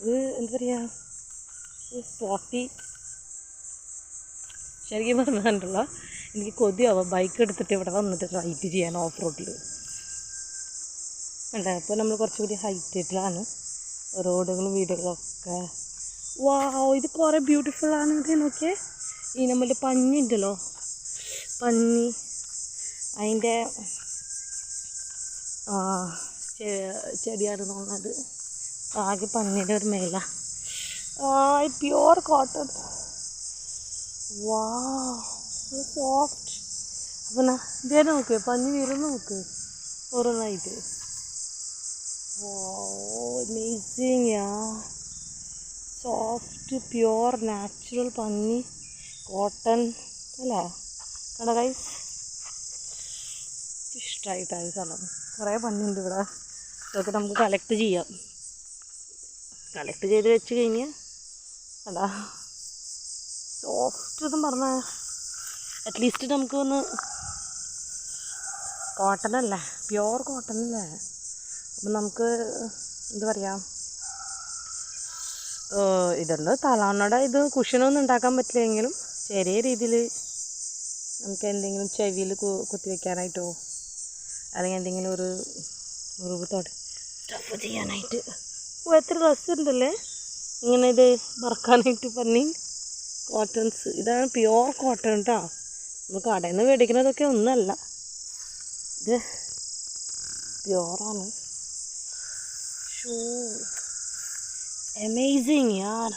ഇത് എന്താ പറയുക, സ്പോട്ടി. ശരിക്കും പറഞ്ഞിട്ടുള്ള എനിക്ക് കൊതിയാവാം ബൈക്ക് എടുത്തിട്ട് ഇവിടെ വന്നിട്ട് റൈഡ് ചെയ്യാൻ ഓഫ് റോഡിൽ. അല്ല, അപ്പോൾ നമ്മൾ കുറച്ചുകൂടി ഹൈറ്റിലാണ് റോഡുകളും വീടുകളും ഒക്കെ. വാവ്, ഇത് കുറേ ബ്യൂട്ടിഫുള്ളാണ്. ഇത് നോക്കിയേ, ഈ നമ്മളുടെ പഞ്ഞി ഉണ്ടല്ലോ, പഞ്ഞി, അതിൻ്റെ ചെടിയാണ് തോന്നുന്നത്. ആകെ പഞ്ഞിയുടെ ഒരു മേല. Pure cotton. Wow, soft. അപ്പം ഇതേ നോക്ക്, പഞ്ഞി വീഴുന്ന നോക്ക് ഓരോന്നായിട്ട്. Wow, amazing yeah. Soft pure natural പഞ്ഞി, കോട്ടൺ അല്ലേ? കണ്ടോ ഗൈസ്, ഇഷ്ടമായിട്ടാണ് സ്ഥലം. കുറേ പഞ്ഞിയുണ്ട് ഇവിടെ. ഇതൊക്കെ നമുക്ക് കളക്ട് ചെയ്യാം. കളക്ട് ചെയ്ത് വെച്ച് കഴിഞ്ഞാൽ കണ്ടാ സോഫ്റ്റ് എന്നും പറഞ്ഞാൽ അറ്റ്ലീസ്റ്റ് നമുക്ക് ഒന്ന് കോട്ടൺ അല്ലേ, പ്യുവർ കോട്ടൺ അല്ലേ. അപ്പം നമുക്ക് എന്താ പറയുക, ഇതുണ്ട് തലാണയുടെ ഇത് കുഷനൊന്നും ഉണ്ടാക്കാൻ പറ്റില്ലെങ്കിലും ചെറിയ രീതിയിൽ നമുക്ക് എന്തെങ്കിലും ചെവിയിൽ കുത്തിവെക്കാനായിട്ടോ അല്ലെങ്കിൽ എന്തെങ്കിലും ഒരു മുറിവ് സ്റ്റഫ് ചെയ്യാനായിട്ട്. എത്ര രസമുണ്ടല്ലേ ഇങ്ങനെ ഇത് മറക്കാനായിട്ട്. പന്നി കോട്ടൺസ്, ഇതാണ് പ്യുവർ കോട്ടൺ കേട്ടോ. നമ്മൾ കടയിൽ നിന്ന് മേടിക്കുന്നതൊക്കെ ഒന്നല്ല, ഇത് പ്യുവറാണ്. ഷൂ അമേസിങ് യാർ.